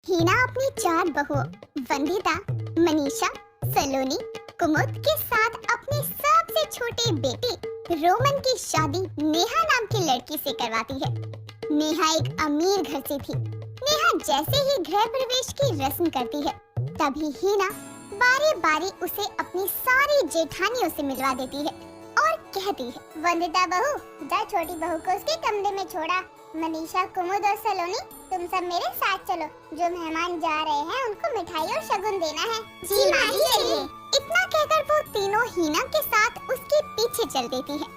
हीना अपनी 4 बहुओं वंदिता, मनीषा, सलोनी, कुमुद के साथ अपने सबसे छोटे बेटे रोमन की शादी नेहा नाम की लड़की से करवाती है। नेहा एक अमीर घर से थी। नेहा जैसे ही गृह प्रवेश की रस्म करती है, तभी हीना बारी बारी उसे अपनी सारी जेठानियों से मिलवा देती है और कहती है, वंदिता बहू, जा छोटी बहू को उसके कमरे में छोड़ा। मनीषा, कुमुद और सलोनी, तुम सब मेरे साथ चलो। जो मेहमान जा रहे हैं उनको मिठाई और शगुन देना है। जी माँ जी, चलिए। इतना कहकर वो तीनों हीना के साथ उसके पीछे चल देती है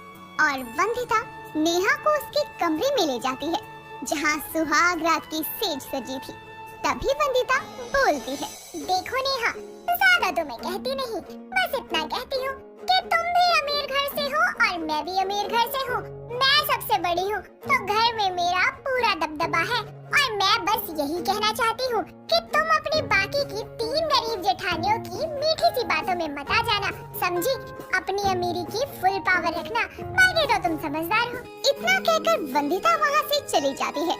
और वंदिता नेहा को उसके कमरे में ले जाती है, जहाँ सुहाग रात की सेज सजी थी। तभी वंदिता बोलती है, देखो नेहा, ज्यादा तो मैं कहती नहीं, बस इतना कहती हूँ कि तुम भी अमीर घर से हो और मैं भी अमीर घर से हूँ। मैं सबसे बड़ी हूँ, तो घर में मेरा पूरा दबदबा है और मैं बस यही कहना चाहती हूँ कि तुम अपनी बाकी की 3 गरीब जेठानियों की मीठी सी बातों में मत आ जाना, समझी? अपनी अमीरी की फुल पावर रखना, बाकी तो तुम समझदार हो। इतना कहकर वंदिता वहाँ से चली जाती है।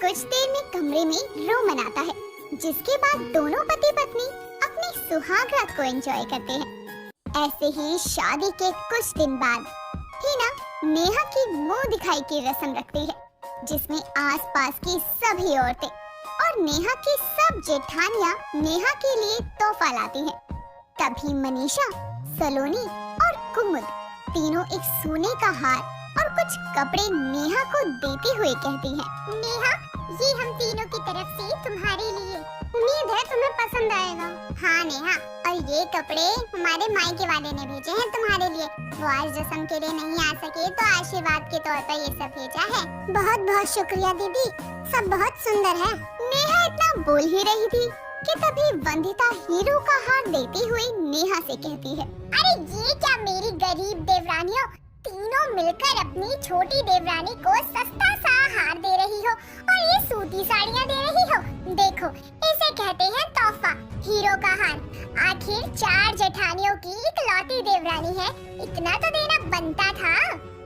कुछ देर में कमरे में रोमन आता है, जिसके बाद दोनों पति पत्नी अपनी सुहाग रात को एंजॉय करते हैं। ऐसे ही शादी के कुछ दिन बाद हीना नेहा की मुंह दिखाई की रस्म रखती है, जिसमें आसपास की सभी औरतें और नेहा की सब जेठानियां नेहा के लिए तोहफा लाती हैं। तभी मनीषा, सलोनी और कुमुद तीनों एक सोने का हार और कुछ कपड़े नेहा को देते हुए कहती हैं, नेहा, ये हम तीनों की तरफ से तुम्हारे लिए, उम्मीद है तुम्हें पसंद आएगा। हाँ नेहा, और ये कपड़े हमारे मायके वाले ने भेजे हैं तुम्हारे लिए। वो आज रस्म के लिए नहीं आ सके तो आशीर्वाद के तौर पर ये सब भेजा है। बहुत बहुत शुक्रिया दीदी, सब बहुत सुंदर है। नेहा इतना बोल ही रही थी कि तभी वंदिता हीरो का हार देती हुई नेहा से कहती है, अरे ये क्या मेरी गरीब देवरानियों, तीनों मिलकर अपनी छोटी देवरानी को सस्ता सा हार दे रही हो और ये सूती साड़ियाँ दे रही हो। देखो, इसे कहते हैं तोहफा, हीरो का हार। आखिर 4 जेठानियों की इकलौती देवरानी है, इतना तो देना बनता था।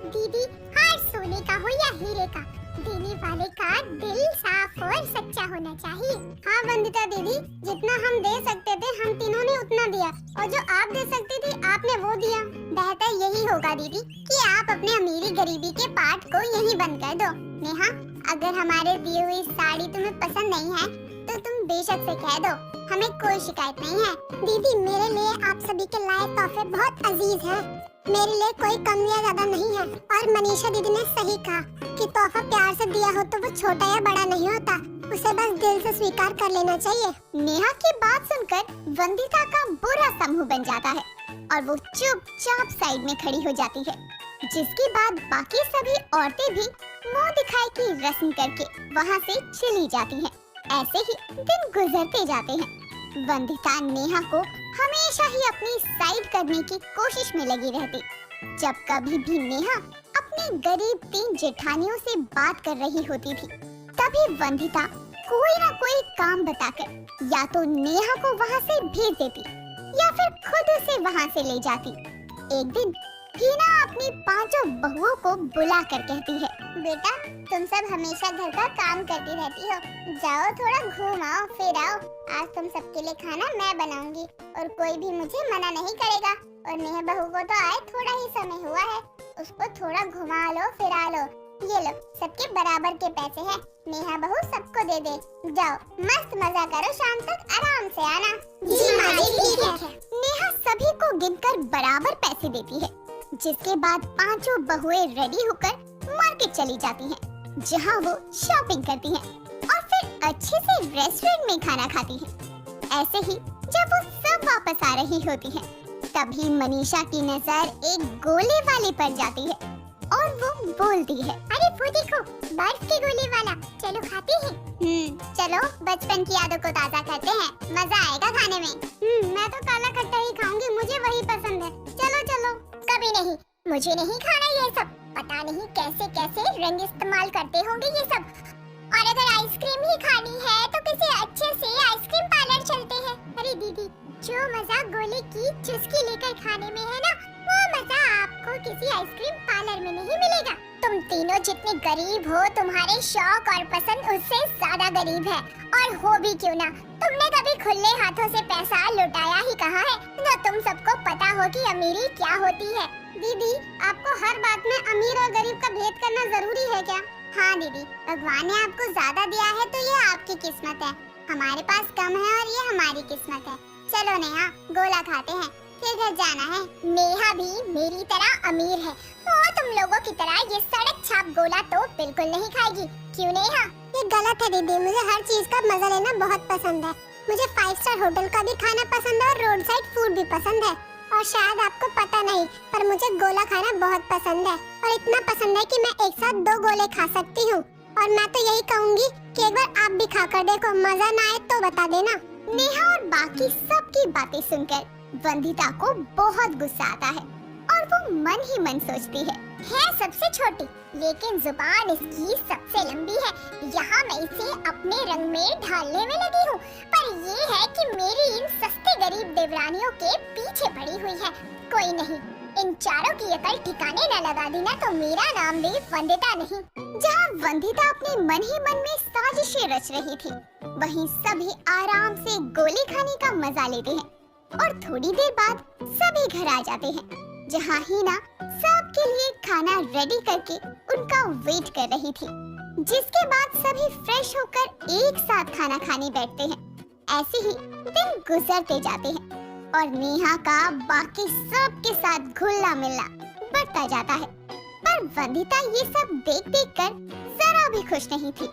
दीदी, हार सोने का हो या हीरे का, देने वाले का दिल साफ और सच्चा होना चाहिए। हाँ वंदिता दीदी, जितना हम दे सकते थे हम तीनों ने उतना दिया, और जो आप दे सकती थी आपने वो दिया। बेहतर यही होगा दीदी कि आप अपने अमीरी गरीबी के पाठ को यहीं बंद कर दो। नेहा, अगर हमारे दी हुई साड़ी तुम्हें पसंद नहीं है तो तुम बेशक से कह दो, हमें कोई शिकायत नहीं है। दीदी, मेरे लिए आप सभी के लाए तोहफे बहुत अजीज हैं। मेरे लिए कोई कम या ज्यादा नहीं है। और मनीषा दीदी ने सही कहा कि तोहफा प्यार से दिया हो तो वो छोटा या बड़ा नहीं होता, उसे बस दिल से स्वीकार कर लेना चाहिए। नेहा की बात सुनकर वंदिता का बुरा सा मुंह बन जाता है और वो चुपचाप साइड में खड़ी हो जाती है, जिसके बाद बाकी सभी औरतें भी मुंह दिखाई की रस्म करके वहाँ से चली जाती हैं। ऐसे ही दिन गुजरते जाते हैं। वंदिता नेहा को हमेशा ही अपनी साइड करने की कोशिश में लगी रहती। जब कभी भी नेहा अपनी गरीब 3 जेठानियों से बात कर रही होती थी, तभी वंदिता कोई ना कोई काम बताकर या तो नेहा को वहाँ से भेज देती या फिर खुद उसे वहाँ से ले जाती। एक दिन हीना अपनी 5 बहुओं को बुलाकर कहती है, बेटा, तुम सब हमेशा घर का काम करती रहती हो, जाओ थोड़ा घूम आओ फिर आओ। आज तुम सबके लिए खाना मैं बनाऊंगी और कोई भी मुझे मना नहीं करेगा। और नेहा बहू को तो आए थोड़ा ही समय हुआ है, उसको थोड़ा घुमा लो फिरा लो। ये लो, सबके बराबर के पैसे हैं। नेहा बहू सबको दे दे। जाओ मस्त मजा करो, शाम तक आराम से आना। जी माँ जी, ठीक है। नेहा सभी को गिनकर बराबर पैसे देती है, जिसके बाद 5 बहुएं रेडी होकर मार्केट चली जाती हैं, जहां वो शॉपिंग करती हैं और फिर अच्छे से रेस्टोरेंट में खाना खाती हैं। ऐसे ही जब वो सब वापस आ रही होती हैं, तभी मनीषा की नजर एक गोले वाले पर जाती है और वो बोलती है, अरे वो देखो, बर्फ के गोले वाला, चलो खाते हैं। चलो बचपन की यादों को ताज़ा करते हैं, मजा आएगा खाने में। मैं तो काला खट्टा ही खाऊंगी, मुझे वही पसंद है। चलो चलो। कभी नहीं, मुझे नहीं खाना ये सब। पता नहीं कैसे कैसे रंग इस्तेमाल करते होंगे ये सब। और अगर आइसक्रीम ही खानी है तो किसी अच्छे से आइसक्रीम पार्लर चलते हैं। अरे दीदी, जो मजा गोले की चुस्की लेकर खाने में है ना, वो मजा आपको किसी आइसक्रीम पार्लर में नहीं मिलेगा। तुम तीनों जितने गरीब हो, तुम्हारे शौक और पसंद उससे ज्यादा गरीब है। और हो भी क्यों ना, तुमने कभी खुले हाथों से पैसा लुटाया ही कहाँ है? तो तुम सबको पता हो कि अमीरी क्या होती है। दीदी, आपको हर बात में अमीर और गरीब का भेद करना जरूरी है क्या? हाँ दीदी, भगवान ने आपको ज्यादा दिया है तो ये आपकी किस्मत है, हमारे पास कम है और ये हमारी किस्मत है। चलो नेहा, गोला खाते हैं, फिर घर जाना है। नेहा भी मेरी तरह अमीर है, वो तुम लोगों की तरह ये सड़क छाप गोला तो बिल्कुल नहीं खाएगी। क्यों नेहा? ये गलत है दीदी, मुझे हर चीज का मजा लेना बहुत पसंद है। मुझे 5 स्टार होटल का भी खाना पसंद है और रोड साइड फूड भी पसंद है। और शायद आपको पता नहीं, पर मुझे गोला खाना बहुत पसंद है, और इतना पसंद है कि मैं एक साथ 2 गोले खा सकती हूँ। और मैं तो यही कहूँगी कि एक बार आप भी खा कर देखो, मजा ना आए तो बता देना। नेहा और बाकी सबकी बातें सुनकर वंदिता को बहुत गुस्सा आता है और वो मन ही मन सोचती है सबसे छोटी लेकिन जुबान इसकी सबसे लंबी है। यहाँ मैं इसे अपने रंग में ढालने में लगी हूँ, पर ये है कि मेरी इन सस्ते गरीब देवरानियों के पीछे पड़ी हुई है। कोई नहीं, इन चारों की अकल ठिकाने न लगा दी ना तो मेरा नाम भी वंदिता नहीं। जहाँ वंदिता अपने मन ही मन में साजिशें रच रही थी, वहीं सभी आराम से गोली खाने का मजा लेते हैं और थोड़ी देर बाद सभी घर आ जाते हैं, जहाँ हीना सबके लिए खाना रेडी करके उनका वेट कर रही थी। जिसके बाद सभी फ्रेश होकर एक साथ खाना खाने बैठते हैं। ऐसे ही दिन गुजरते जाते हैं और नेहा का बाकी सब के साथ घुलना मिलना बढ़ता जाता है। पर वंदिता ये सब देख देख कर जरा भी खुश नहीं थी।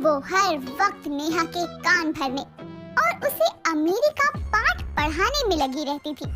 वो हर वक्त नेहा के कान भरने और उसे अमीरी का पाठ पढ़ाने में लगी रहती थी।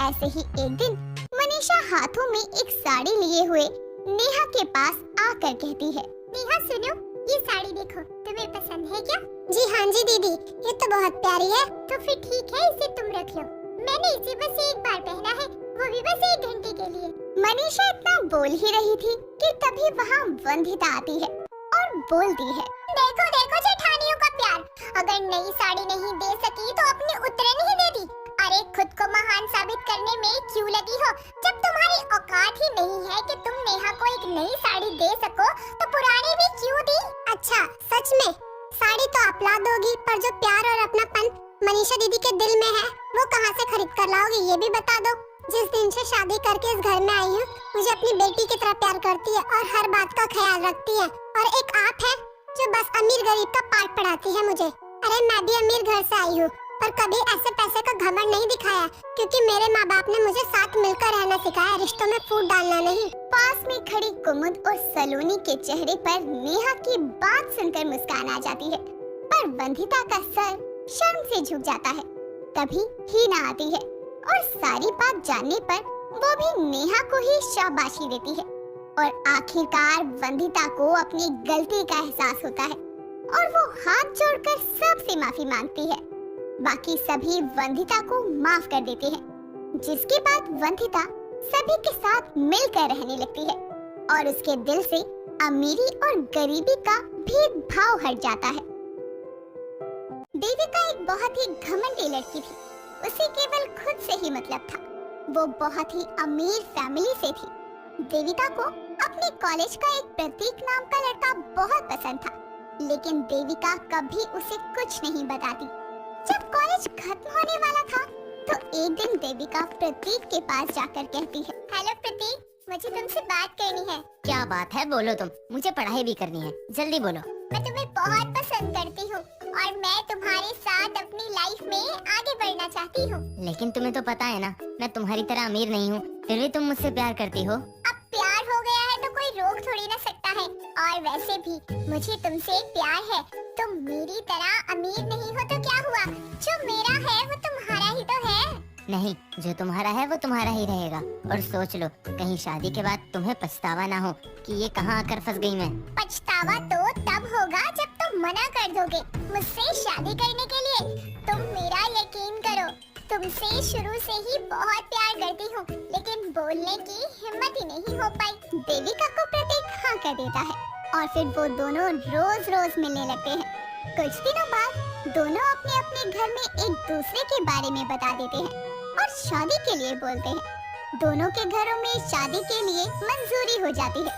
ऐसे ही एक दिन मनीषा हाथों में एक साड़ी लिए हुए नेहा के पास आकर कहती है, नेहा सुनो, ये साड़ी देखो, तुम्हें पसंद है क्या? जी हाँ जी दीदी, ये तो बहुत प्यारी है। तो फिर ठीक है, इसे तुम रख लो। मैंने इसे बस एक बार पहना है, वो भी बस 1 घंटे के लिए। मनीषा इतना बोल ही रही थी कि तभी वहाँ वंदिता आती है और बोलती है, देखो देखो जेठानियों का प्यार, अगर नई साड़ी नहीं दे सकी तो अपनी उतरन ही दे दी। अरे खुद को महान साबित करने में क्यों लगी हो? जब तुम्हारी औकात ही नहीं है कि तुम नेहा को एक नई साड़ी दे सको तो पुरानी भी क्यों दी? अच्छा, सच में साड़ी तो आप ला दोगी, पर जो प्यार और अपनापन मनीषा दीदी के दिल में है वो कहाँ से खरीद कर लाओगी, ये भी बता दो। जिस दिन से शादी करके इस घर में आई हूँ, मुझे अपनी बेटी की तरह प्यार करती है और हर बात का ख्याल रखती है, और एक आप है जो बस अमीर गरीब का पाठ पढ़ाती है मुझे। अरे मैं भी अमीर घर से आई हूँ, पर कभी ऐसे पैसे का घमंड नहीं दिखाया, क्योंकि मेरे माँ बाप ने मुझे साथ मिलकर रहना सिखाया, रिश्तों में फूट डालना नहीं। पास में खड़ी कुमुद और सलोनी के चेहरे पर नेहा की बात सुनकर मुस्कान आ जाती है, पर वंदिता का सर शर्म से झुक जाता है। तभी हीना आती है और सारी बात जानने पर वो भी नेहा को ही शाबाशी देती है और आखिरकार वंदिता को अपनी गलती का एहसास होता है और वो हाथ जोड़कर सबसे माफी मांगती है। बाकी सभी वंदिता को माफ कर देते हैं, जिसके बाद वंदिता सभी के साथ मिलकर रहने लगती है और उसके दिल से अमीरी और गरीबी का भेदभाव हट जाता है। देविका एक बहुत ही घमंडी लड़की थी, उसे केवल खुद से ही मतलब था। वो बहुत ही अमीर फैमिली से थी। देविका को अपने कॉलेज का एक प्रतीक नाम का लड़का बहुत पसंद था, लेकिन देविका कभी उसे कुछ नहीं बताती। जब कॉलेज खत्म होने वाला था तो एक दिन देविका प्रतीक के पास जाकर कहती है, हेलो प्रतीक, मुझे तुमसे बात करनी है। क्या बात है, बोलो तुम, मुझे पढ़ाई भी करनी है, जल्दी बोलो। मैं तुम्हें बहुत पसंद करती हूँ और मैं तुम्हारे साथ अपनी लाइफ में आगे बढ़ना चाहती हूँ। लेकिन तुम्हें तो पता है ना, मैं तुम्हारी तरह अमीर नहीं हूँ, फिर भी तुम मुझसे प्यार करती हो। अब प्यार हो गया है तो कोई रोक थोड़ी ना सकता है, और वैसे भी मुझे तुमसे प्यार है। तुम मेरी तरह अमीर नहीं हो तो क्या हुआ, जो मेरा है वो तुम्हारा ही तो है। नहीं, जो तुम्हारा है वो तुम्हारा ही रहेगा। और सोच लो, कहीं शादी के बाद तुम्हें पछतावा ना हो कि ये कहाँ आकर फंस गई मैं। पछतावा तो तब होगा जब तुम मना कर दोगे मुझसे शादी करने के लिए। तुम मेरा यकीन करो, तुमसे शुरू से ही बहुत प्यार करती हूँ, लेकिन बोलने की हिम्मत ही नहीं हो पाई। देविका को प्रतीक हाँ कर देता है और फिर वो दोनों रोज रोज मिलने लगते हैं। कुछ दिनों बाद दोनों अपने अपने घर में एक दूसरे के बारे में बता देते हैं और शादी के लिए बोलते हैं। दोनों के घरों में शादी के लिए मंजूरी हो जाती है।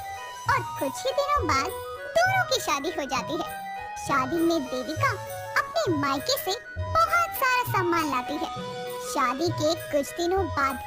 और कुछ ही दिनों बाद दोनों की शादी हो जाती है। शादी में देविका अपने मायके से बहुत सारा सामान लाती है। शादी के कुछ दिनों बाद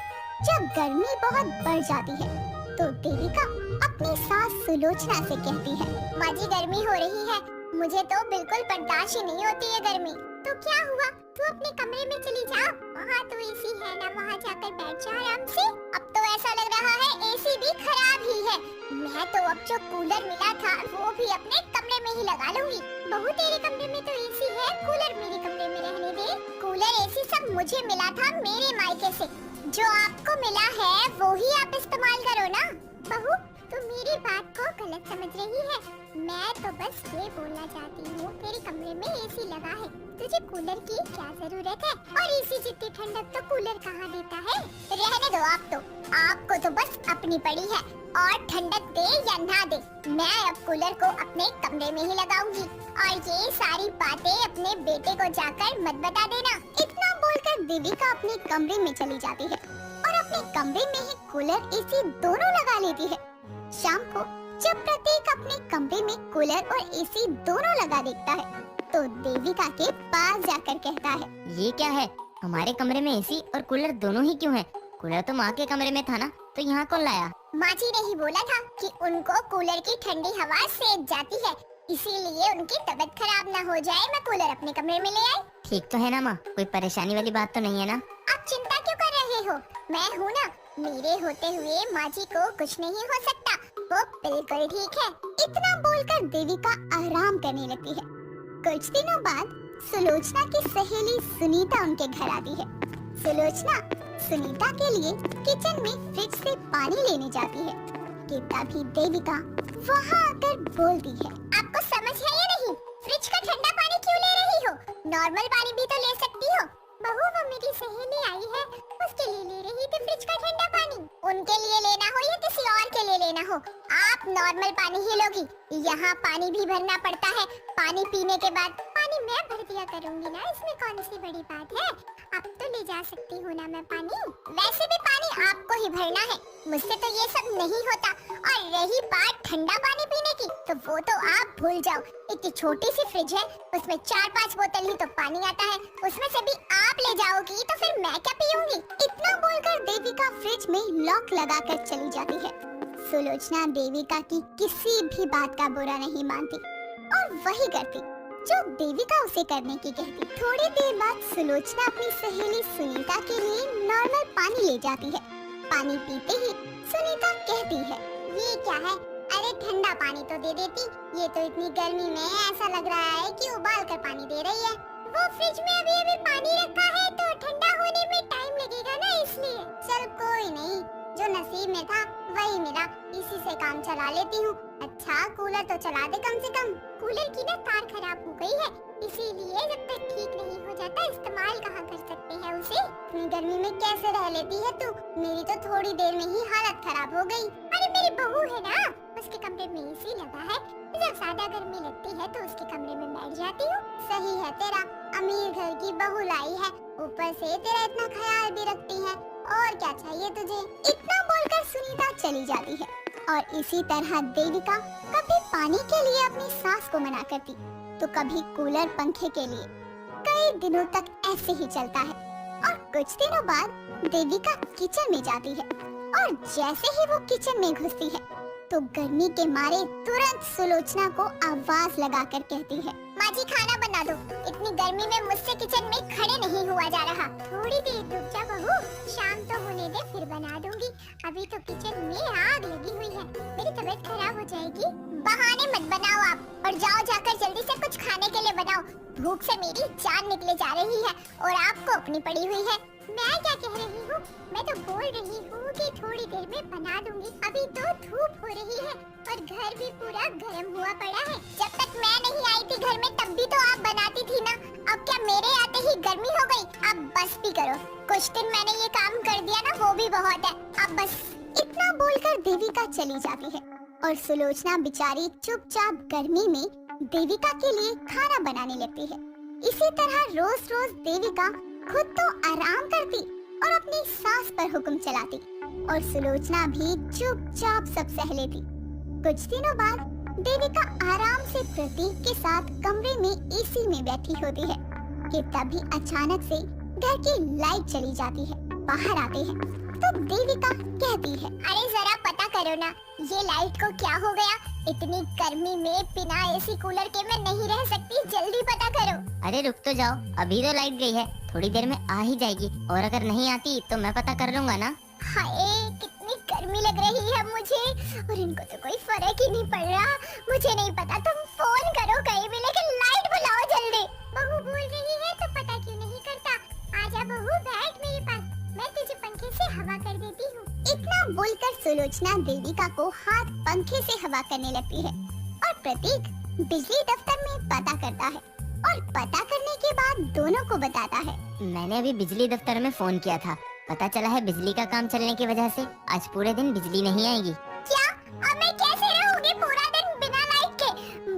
जब गर्मी बहुत बढ़ जाती है तो देविका अपनी सास सुलोचना से कहती है, माँ जी गर्मी हो रही है, मुझे तो बिल्कुल बर्दाश्त ही नहीं होती है गर्मी। तो क्या हुआ, तू अपने कमरे में चली जा, वहाँ तो एसी है ना, वहाँ जाकर बैठ जा आराम से। अब तो ऐसा लग रहा है एसी भी खराब ही है। मैं तो अब जो कूलर मिला था वो भी अपने कमरे में ही लगा लूंगी। बहू तेरे कमरे में तो एसी है, कूलर मेरे कमरे में रहने दे। कूलर एसी सब मुझे मिला था मेरे मायके से, जो आपको मिला है वो ही आप इस्तेमाल करो ना। बहू तू मेरी बात को गलत समझ रही है, मैं तो बस ये बोलना चाहती हूँ तेरे कमरे में एसी लगा है, तुझे कूलर की क्या जरूरत है, और एसी जितनी ठंडक तो कूलर कहाँ देता है। रहने दो आपको तो बस अपनी पड़ी है, और ठंडक दे या ना दे मैं अब कूलर को अपने कमरे में ही लगाऊंगी, और ये सारी बातें अपने बेटे को जाकर मत बता देना। इतना बोलकर देविका अपने कमरे में चली जाती है और अपने कमरे में ही कूलर एसी दोनों लगा लेती है। शाम को जब प्रतीक अपने कमरे में कूलर और एसी दोनों लगा देखता है तो देविका के पास जाकर कहता है, ये क्या है, हमारे कमरे में एसी और कूलर दोनों ही क्यों है? कूलर तो माँ के कमरे में था ना, तो यहाँ कौन लाया? माँ जी ने ही बोला था कि उनको कूलर की ठंडी हवा सेक जाती है, इसीलिए उनकी तबीयत खराब न हो जाए मैं कूलर अपने कमरे में ले आई। ठीक तो है ना माँ, कोई परेशानी वाली बात तो नहीं है ना? आप चिंता क्यों कर रहे हो, मैं हूँ ना, मेरे होते हुए माँ जी को कुछ नहीं हो सकता, वो बिल्कुल ठीक है। इतना बोलकर देविका आराम करने लगती है। कुछ दिनों बाद सुलोचना की सहेली सुनीता उनके घर आती है। सुलोचना सुनीता के लिए किचन में फ्रिज से पानी लेने जाती है कि तभी देविका वहाँ आकर बोलती है, आपको समझ है या नहीं, फ्रिज का ठंडा पानी क्यों ले रही हो, नॉर्मल पानी भी तो ले सकती हो। बहू वो मेरी सहेली आई है, उसके लिए ले रही थी फ्रिज का ठंडा पानी, उनके लिए लेना हो या किसी और के लिए लेना हो, आप नॉर्मल पानी ही लोगी। यहाँ पानी भी भरना पड़ता है, पानी पीने के बाद पानी मैं भर दिया करूँगी ना, इसमें कौन सी बड़ी बात है, आप तो ले जा सकती हूँ ना मैं पानी। वैसे भी पानी आपको ही भरना है, मुझसे तो ये सब नहीं होता। और रही बात ठंडा पानी पीने की, तो वो तो आप भूल जाओ, इतनी छोटी सी फ्रिज है, उसमें 4-5 बोतल ही तो पानी आता है, उसमें से भी आप ले जाओगी तो फिर मैं क्या पीऊंगी। इतना बोलकर देविका फ्रिज में लॉक लगाकर चली जाती है। सुलोचना देविका की किसी भी बात का बुरा नहीं मानती और वही करती जो देविका उसे करने की कहती। थोड़ी देर बाद सुलोचना अपनी सहेली सुनीता के लिए नॉर्मल पानी ले जाती है। पानी पीते ही सुनीता कहती है, ये क्या है, अरे ठंडा पानी तो दे देती, ये तो इतनी गर्मी में ऐसा लग रहा है कि उबाल कर पानी दे रही है। वो फ्रिज में अभी पानी रखा है तो ठंडा होने में टाइम लगेगा ना, इसलिए। चल कोई नहीं, जो नसीब में था वही मिला, इसी से काम चला लेती हूँ। अच्छा कूलर तो चला दे कम से कम, कूलर की ना तार खराब हो गई है, इसीलिए जब तक ठीक नहीं हो जाता इस्तेमाल कहाँ कर सकते हैं उसे। इतनी गर्मी में कैसे रह लेती है तू, मेरी तो थोड़ी देर में ही हालत खराब हो गई। अरे मेरी बहू है ना, उसके कमरे में एसी लगा है, जब ज्यादा गर्मी लगती है तो उसके कमरे में बैठ जाती हूँ। सही है तेरा, अमीर घर की बहू लाई है, ऊपर से तेरा इतना ख्याल भी रखती है, और क्या चाहिए तुझे। इतना बोलकर सुनीता चली जाती है और इसी तरह देविका कभी पानी के लिए अपनी सास को मना करती तो कभी कूलर पंखे के लिए। कई दिनों तक ऐसे ही चलता है और कुछ दिनों बाद देविका किचन में जाती है और जैसे ही वो किचन में घुसती है तो गर्मी के मारे तुरंत सुलोचना को आवाज लगाकर कहती है, माँ जी खाना बना दो, इतनी गर्मी में मुझसे किचन में खड़े नहीं हुआ जा रहा। थोड़ी देर रुक जा बहू, शाम तो होने दे फिर बना दूंगी, अभी तो किचन में आग लगी हुई है, मेरी तबीयत खराब हो जाएगी। बहाने मत बनाओ आप, और जाओ जाकर जल्दी से कुछ खाने के लिए बनाओ, भूख से मेरी जान निकले जा रही है और आपको अपनी पड़ी हुई है। मैं क्या कह रही हूँ, मैं तो बोल रही हूँ कि थोड़ी देर में बना दूंगी, अभी तो धूप हो रही है और घर भी पूरा गर्म हुआ पड़ा है। जब तक मैं नहीं आई थी घर में तब भी तो आप बनाती थी ना, अब क्या मेरे आते ही गर्मी हो गई। अब बस भी करो, कुछ दिन मैंने ये काम कर दिया ना वो भी बहुत है, अब बस। इतना बोलकर देविका चली जाती है और सुलोचना बेचारी चुपचाप गर्मी में देविका के लिए खाना बनाने लगती है। इसी तरह रोज रोज देविका खुद तो आराम करती और अपनी सास पर हुक्म चलाती और सुलोचना भी चुपचाप सब सह लेती। कुछ दिनों बाद देविका आराम से प्रतीक के साथ कमरे में एसी में बैठी होती है कि तभी अचानक से घर की लाइट चली जाती है। बाहर आते हैं तो देविका कहती है, अरे जरा पता करो ना, ये लाइट को क्या हो गया? इतनी गर्मी में बिना एसी कूलर के मैं नहीं रह सकती, जल्दी पता करो। अरे रुक तो जाओ, अभी तो लाइट गई है, थोड़ी देर में आ ही जाएगी, और अगर नहीं आती तो मैं पता कर लूंगा ना। हाय कितनी गर्मी लग रही है मुझे, और इनको तो कोई फर्क ही नहीं पड़ रहा। मुझे नहीं पता, तुम फोन करो कहीं भी, लेकिन लाइट बुलाओ जल्दी। बहू बोल रही है तो पता क्यों नहीं करता? आजा बहू, बैठ मेरे पास, मैं तुझे पंखे से हवा कर देती हूँ। इतना बोलकर सुलोचना देविका को हाथ पंखे से हवा करने लगती है और प्रतीक बिजली दफ्तर में पता करता है और पता करने के बाद दोनों को बताता है। मैंने अभी बिजली दफ्तर में फोन किया था, पता चला है बिजली का काम चलने की वजह से आज पूरे दिन बिजली नहीं आएगी। क्या? अब मैं कैसे रहूंगी पूरा दिन बिना लाइट के?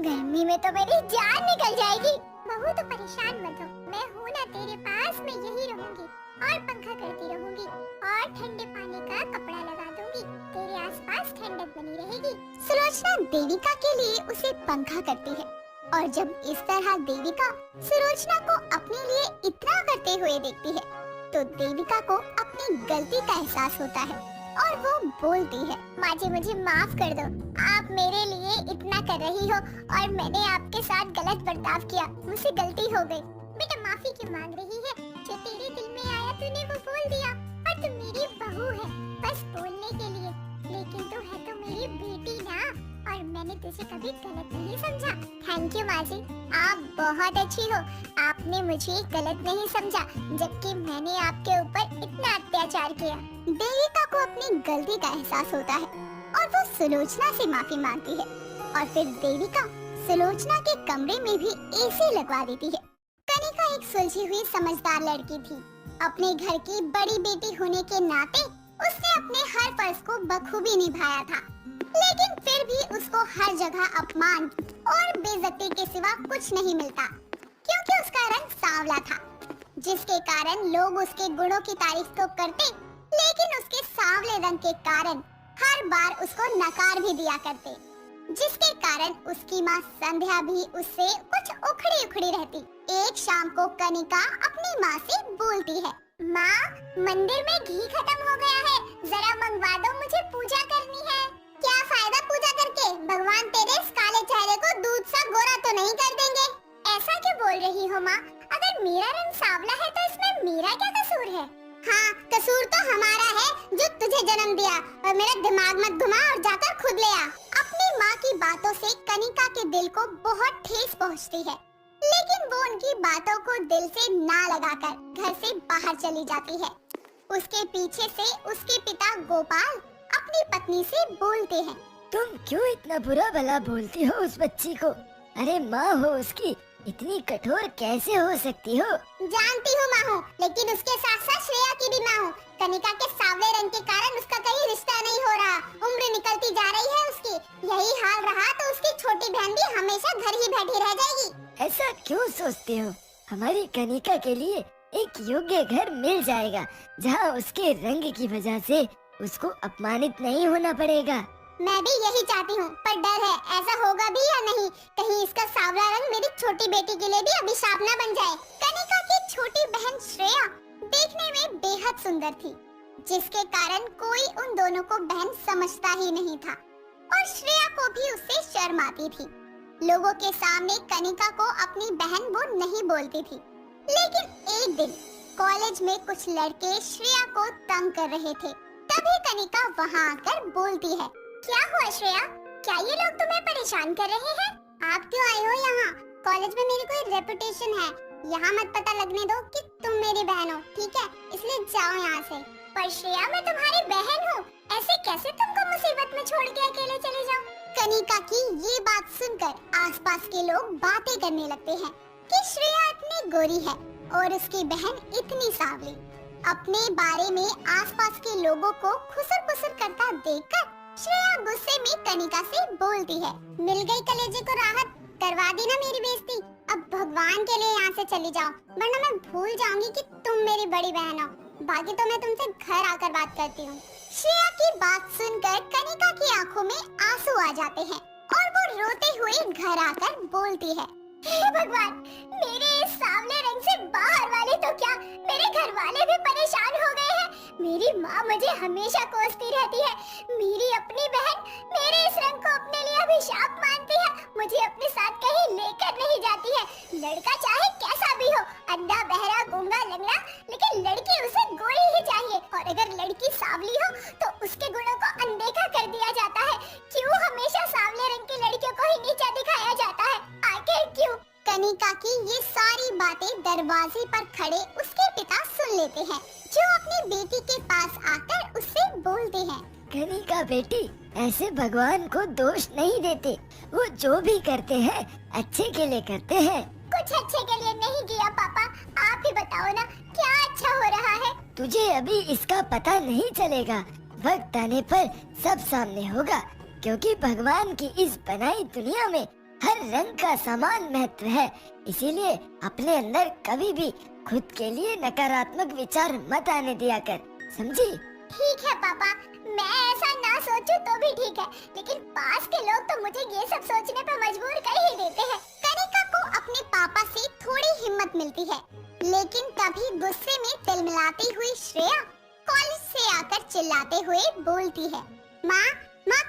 गर्मी में तो मेरी जान निकल जाएगी। बहू तो परेशान मत हो, मैं हूँ ना तेरे पास, मैं यही रहूंगी और पंखा करती रहूंगी और ठंडे पानी का कपड़ा लगा दूंगी, तेरे आसपास ठंडक बनी रहेगी। सुलोचना देविका के लिए उसे पंखा करती है और जब इस तरह देविका सुलोचना को अपने लिए इतना करते हुए देखती है तो देविका को अपनी गलती का एहसास होता है और वो बोलती है, माँ जी मुझे माफ कर दो, आप मेरे लिए इतना कर रही हो और मैंने आपके साथ गलत बर्ताव किया, मुझसे गलती हो गई। बेटा माफी क्यों मांग रही है? जो तेरे दिल में आया तूने वो बोल दिया, और तू मेरी बहू है बस बोलने के लिए, लेकिन तू है तो मेरी बेटी ना, और मैंने तुझे कभी गलत नहीं समझा। थैंक यू माँ जी, आप बहुत अच्छी हो, आपने मुझे गलत नहीं समझा, जबकि मैंने आपके ऊपर इतना अत्याचार किया। देविका को अपनी गलती का एहसास होता है और वो सुलोचना से माफी मांगती है और फिर देविका सुलोचना के कमरे में भी एसी लगवा देती है। कनिका एक सुलझी हुई समझदार लड़की थी। अपने घर की बड़ी बेटी होने के नाते उसने अपने हर फर्ज को बखूबी निभाया था, लेकिन फिर भी उसको हर जगह अपमान और बेइज्जती के सिवा कुछ नहीं मिलता, क्योंकि उसका रंग सांवला था, जिसके कारण लोग उसके गुणों की तारीफ तो करते, लेकिन उसके सांवले रंग के कारण हर बार उसको नकार भी दिया करते, जिसके कारण उसकी माँ संध्या भी उससे कुछ उखड़ी उखड़ी रहती। एक शाम को कनिका अपनी माँ से बोलती है, माँ मंदिर में घी खत्म हो गया है, जरा मंगवा दो, मुझे पूजा करनी है। क्या फायदा पूजा करके, भगवान तेरे इस काले चेहरे को दूध सा गोरा तो नहीं कर देंगे। ऐसा क्यों बोल रही हो माँ? अगर मेरा रंग सांवला है तो इसमें मेरा क्या कसूर है? हाँ कसूर तो हमारा है जो तुझे जन्म दिया, और मेरा दिमाग मत घुमा और जाकर खुद ले आ। अपनी माँ की बातों से कनिका के दिल को बहुत ठेस पहुँचती है, लेकिन वो उनकी बातों को दिल से ना लगाकर घर से बाहर चली जाती है। उसके पीछे से उसके पिता गोपाल अपनी पत्नी से बोलते हैं, तुम क्यों इतना बुरा भला बोलती हो उस बच्ची को? अरे माँ हो उसकी, इतनी कठोर कैसे हो सकती हो? जानती हूँ माँ हूँ, लेकिन उसके साथ साथ श्रेया की भी माँ हूँ। कनिका के सांवले रंग के कारण उसका कहीं रिश्ता नहीं हो रहा, उम्र निकलती जा रही है उसकी। यही हाल रहा तो उसकी छोटी बहन भी हमेशा घर ही बैठी रह जाएगी। ऐसा क्यों सोचते हो? हमारी कनिका के लिए एक योग्य घर मिल जाएगा, जहाँ उसके रंग की वजह से उसको अपमानित नहीं होना पड़ेगा। मैं भी यही चाहती हूँ, पर डर है ऐसा होगा भी या नहीं, कहीं इसका सांवला रंग मेरी छोटी बेटी के लिए भी अभिशाप न बन जाए। कनिका की छोटी बहन श्रेया देखने में बेहद सुंदर थी, जिसके कारण कोई उन दोनों को बहन समझता ही नहीं था और श्रेया को भी उससे शर्म आती थी। लोगों के सामने कनिका को अपनी बहन वो नहीं बोलती थी, लेकिन एक दिन कॉलेज में कुछ लड़के श्रेया को तंग कर रहे थे, तभी कनिका वहाँ आकर बोलती है, क्या हुआ श्रेया? क्या ये लोग तुम्हें परेशान कर रहे हैं? आप क्यों आए हो यहाँ? कॉलेज में मेरी कोई रेपुटेशन है, यहाँ मत पता लगने दो कि तुम मेरी बहन हो, ठीक है? इसलिए जाओ यहाँ से। पर श्रेया मैं तुम्हारी बहन हूँ, ऐसे कैसे तुमको मुसीबत में छोड़ के अकेले चले जाऊँ? कनिका की ये बात सुनकर आसपास के लोग बातें करने लगते हैं कि श्रेया इतनी गोरी है और उसकी बहन इतनी सांवली। अपने बारे में आसपास के लोगों को खुसर-पुसर करता देखकर श्रेया गुस्से में कनिका से बोलती है, मिल गई कलेजे को राहत, करवा दी ना मेरी बेइज्जती। अब भगवान के लिए यहाँ से चली जाओ, वरना मैं भूल जाऊंगी कि तुम मेरी बड़ी बहन हो। बाकी तो मैं तुमसे घर आकर बात करती हूँ। श्रेया की बात सुनकर कनिका की आंखों में आंसू आ जाते हैं और वो रोते हुए घर आकर बोलती है, हे भगवान, मेरे इस सांवले रंग से बाहर वाले तो क्या, मेरे घर वाले भी परेशान हो गए हैं। मेरी माँ मुझे हमेशा कोसती रहती है। मेरी अपनी बहन मेरे इस रंग को अपने लिए अभिशाप मानती है, मुझे अपने साथ कहीं लेकर नहीं जाती है। लड़का चाहे कैसा भी हो, अंधा, बहरा, गूंगा, लंगड़ा, लेकिन लड़की उसे गोरी ही चाहिए। और अगर लड़की सांवली हो तो उसके गुणों को अनदेखा कर दिया जाता है। क्यों हमेशा सांवले रंग की लड़कियों को ही नीचा दिखाया जाता है? आखिर क्यों? कनिका की ये सारी बातें दरवाजे पर खड़े उसके पिता सुन लेते हैं, जो अपनी बेटी के पास आकर उससे बोलते हैं, कनिका बेटी, ऐसे भगवान को दोष नहीं देते, वो जो भी करते हैं अच्छे के लिए करते हैं। कुछ अच्छे के लिए नहीं किया पापा, आप ही बताओ ना क्या अच्छा हो रहा है? तुझे अभी इसका पता नहीं चलेगा, वक्त आने पर सब सामने होगा, क्योंकि भगवान की इस बनाई दुनिया में हर रंग का समान महत्व है। इसीलिए अपने अंदर कभी भी खुद के लिए नकारात्मक विचार मत आने दिया कर, समझी? ठीक है पापा, मैं ऐसा ना सोचूं तो भी ठीक है, लेकिन पास के लोग तो मुझे ये सब सोचने पर मजबूर कर ही देते हैं। कनिका को अपने पापा से थोड़ी हिम्मत मिलती है, लेकिन तभी गुस्से में तिलमिलाती हुई श्रेया कॉलेज से आकर चिल्लाते हुए बोलती है, माँ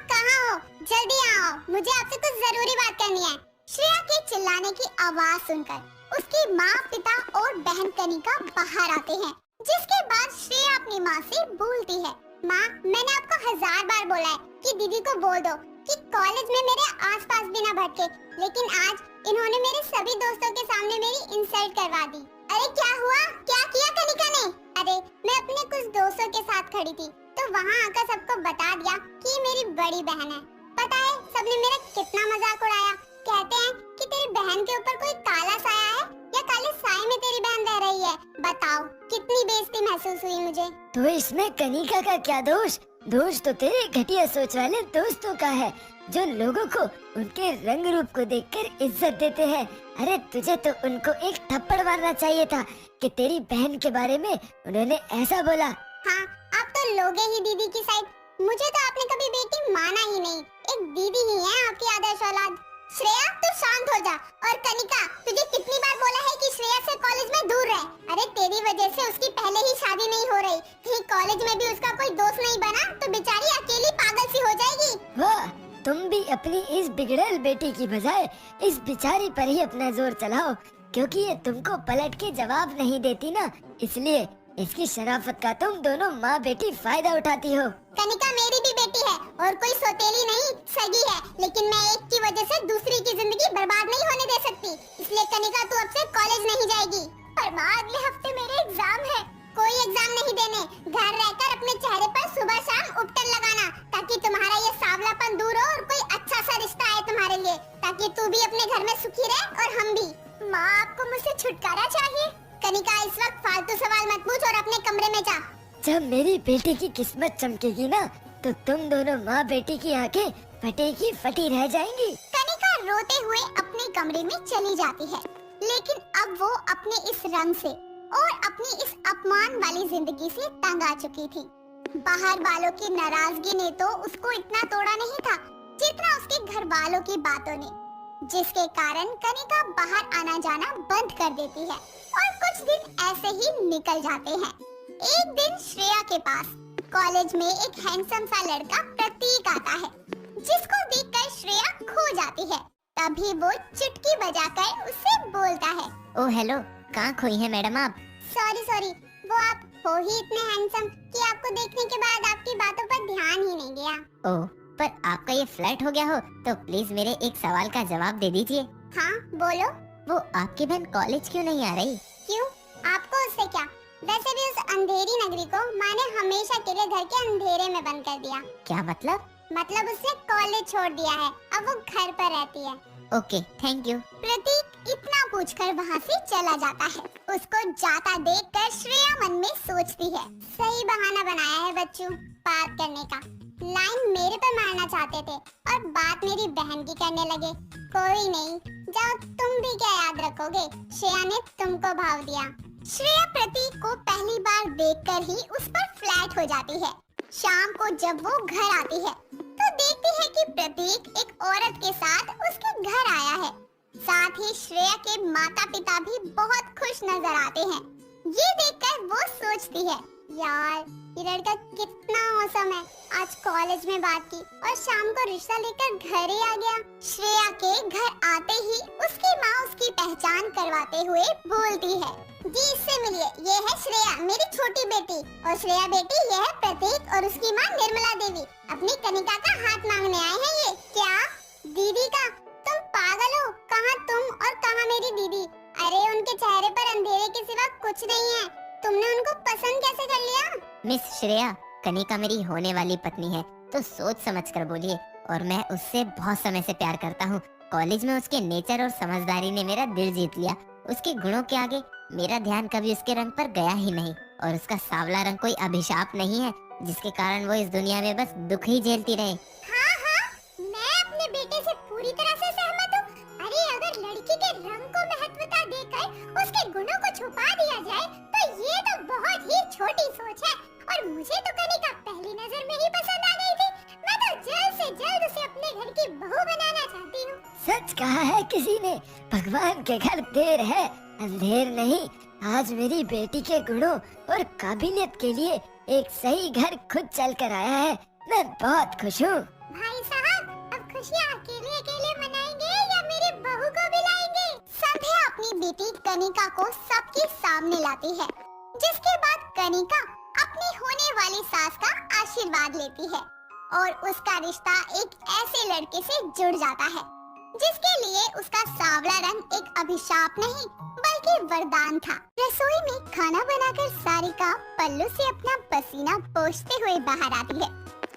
कहाँ हो? जल्दी आओ, मुझे आपसे कुछ जरूरी बात करनी है। श्रेया के चिल्लाने की आवाज सुनकर उसकी माँ, पिता और बहन कनिका बाहर आते हैं, जिसके बाद श्रेया अपनी माँ से बोलती है, माँ मैंने आपको 1000 बार बोला है कि दीदी को बोल दो कि कॉलेज में मेरे आसपास भी ना भटके, लेकिन आज इन्होंने मेरे सभी दोस्तों के सामने मेरी इंसल्ट करवा दी। अरे क्या हुआ? क्या किया कनिका ने? अरे मैं अपने कुछ दोस्तों के साथ खड़ी थी तो वहाँ आकर सबको बता दिया कि मेरी बड़ी बहन है। पता है सबने मेरा कितना मजाक उड़ाया। कहते हैं कि तेरी बहन के ऊपर कोई काला साया है या काले साए में तेरी बहन रह रही है। बताओ कितनी बेइज्जती महसूस हुई मुझे। तो इसमें कनिका का क्या दोष? दोष तो तेरे घटिया सोच वाले दोस्तों का है, जो लोगों को उनके रंग रूप को देखकर इज्जत देते हैं। अरे तुझे तो उनको एक थप्पड़ मारना चाहिए था कि तेरी बहन के बारे में उन्होंने ऐसा बोला। हाँ, आप तो लोगे ही दीदी की साइड। मुझे तो आपने कभी बेटी माना ही नहीं, एक दीदी ही है आपकी आदर्श औलाद। श्रेया तू शांत हो जा। और कनिका, तुझे कितनी बार बोला है कि श्रेया से कॉलेज में दूर रहे। अरे तेरी वजह से उसकी पहले ही शादी नहीं हो रही, कहीं कॉलेज में भी उसका कोई दोस्त नहीं बना तो बेचारी अकेली पागल सी हो जाएगी। वाह, तुम भी अपनी इस बिगड़ैल बेटी की बजाय इस बेचारी पर ही अपना जोर चलाओ, क्योंकि ये तुमको पलट के जवाब नहीं देती ना, इसलिए इसकी शराफत का तुम दोनों माँ बेटी फायदा उठाती हो। कनिका मेरी भी बेटी है और कोई सौतेली नहीं, सगी है, लेकिन मैं एक की वजह से दूसरी की जिंदगी बर्बाद नहीं होने दे सकती। इसलिए कनिका तू अब से कॉलेज नहीं जाएगी। पर माँ अगले हफ्ते मेरे एग्जाम है। कोई एग्जाम नहीं देने, घर रहकर अपने चेहरे पर सुबह शाम उपटन लगाना, ताकि तुम्हारा ये सांवलापन दूर हो और कोई अच्छा सा रिश्ता आए तुम्हारे लिए, ताकि तू भी अपने घर में सुखी रहे और हम भी। माँ आपको मुझसे छुटकारा चाहिए। कनिका इस वक्त फालतू सवाल मत पूछ और अपने कमरे में जा। जब मेरी बेटी की किस्मत चमकेगी ना, तो तुम दोनों माँ बेटी की आंखें फटे की फटी रह जाएंगी। कनिका रोते हुए अपने कमरे में चली जाती है, लेकिन अब वो अपने इस रंग से और अपनी इस अपमान वाली जिंदगी से तंग आ चुकी थी। बाहर वालों की नाराजगी ने तो उसको इतना तोड़ा नहीं था जितना उसके घर वालों की बातों ने, जिसके कारण कनिका बाहर आना जाना बंद कर देती है और कुछ दिन ऐसे ही निकल जाते हैं। एक दिन श्रेया के पास कॉलेज में एक हैंडसम सा लड़का प्रतीक आता है, जिसको देखकर श्रेया खो जाती है। तभी वो चुटकी बजाकर उससे बोलता है, ओ हेलो, कहाँ खोई है मैडम आप? सॉरी, वो आप हो ही इतने हैंडसम कि आपको देखने के बाद आपकी बातों पर ध्यान ही नहीं गया। ओह, पर आपका ये फ्लर्ट हो गया हो तो प्लीज मेरे एक सवाल का जवाब दे दीजिए। हाँ बोलो। वो आपकी बहन कॉलेज क्यों नहीं आ रही? क्यों, आपको उससे क्या? वैसे भी उस अंधेरी नगरी को माँ ने हमेशा के लिए घर के अंधेरे में बंद कर दिया। क्या मतलब? मतलब उसने कॉलेज छोड़ दिया है, अब वो घर पर रहती है। Okay, thank you. प्रतीक इतना पूछकर वहाँ से चला जाता है। उसको जाता देखकर श्रेया मन में सोचती है, सही बहाना बनाया है बच्चों पार करने का। लाइन मेरे पर मारना चाहते थे और बात मेरी बहन की करने लगे। कोई नहीं, जाओ तुम भी क्या याद रखोगे, श्रेया ने तुमको भाव दिया। श्रेया प्रतीक को पहली बार देखकर ही उस पर फ्लैट हो जाती है। शाम को जब वो घर आती है तो देखती है कि प्रतीक एक औरत के साथ उसके घर आया है। साथ ही श्रेया के माता पिता भी बहुत खुश नजर आते हैं। ये देखकर वो सोचती है, यार ये लड़का कितना औसम है, आज कॉलेज में बात की और शाम को रिश्ता लेकर घर ही आ गया। श्रेया के घर आते ही उसकी माँ उसकी पहचान करवाते हुए बोलती है, जी इससे मिलिए, ये है श्रेया मेरी छोटी बेटी, और श्रेया बेटी ये है प्रतीक और उसकी माँ निर्मला देवी। अपनी कनिका का हाथ मांगने आए हैं ये। क्या दीदी का? तुम पागल हो, कहाँ तुम और कहाँ मेरी दीदी? अरे उनके चेहरे पर अंधेरे के सिवा कुछ नहीं है, तुमने उनको पसंद कैसे कर लिया? मिस श्रेया, कनिका मेरी होने वाली पत्नी है, तो सोच समझ कर बोलिए। और मैं उससे बहुत समय से प्यार करता हूँ। कॉलेज में उसके नेचर और समझदारी ने मेरा दिल जीत लिया। उसके गुणों के आगे मेरा ध्यान कभी उसके रंग पर गया ही नहीं, और उसका सांवला रंग कोई अभिशाप नहीं है जिसके कारण वो इस दुनिया में बस दुख ही झेलती रहे। हाँ हाँ, मैं अपने बेटे से पूरी तरह से सहमत हूँ। अरे अगर लड़की के रंग को महत्वता देकर उसके गुणों को छुपा दिया जाए तो ये तो बहुत ही छोटी सोच है। और मुझे तो कनिका पहली नजर में ही पसंद आ गई थी। मैं तो जल्द से जल्द उसे अपने घर की बहू बनाना चाहती हूँ। सच कहा है किसी ने, भगवान के घर देर है अंधेर नहीं। आज मेरी बेटी के गुणों और काबिलियत के लिए एक सही घर खुद चल कर आया है। मैं बहुत खुश हूँ। भाई साहब, अब खुशियाँ अकेले अकेले मनाएंगे या मेरी बहू को भी लाएंगे? संध्या अपनी बेटी कनिका को सबके सामने लाती है, जिसके बाद कनिका अपनी होने वाली सास का आशीर्वाद लेती है और उसका रिश्ता एक ऐसे लड़के से जुड़ जाता है जिसके लिए उसका सांवला रंग एक अभिशाप नहीं बल्कि वरदान था। रसोई में खाना बनाकर सारिका पल्लू से अपना पसीना पोंछते हुए बाहर आती है।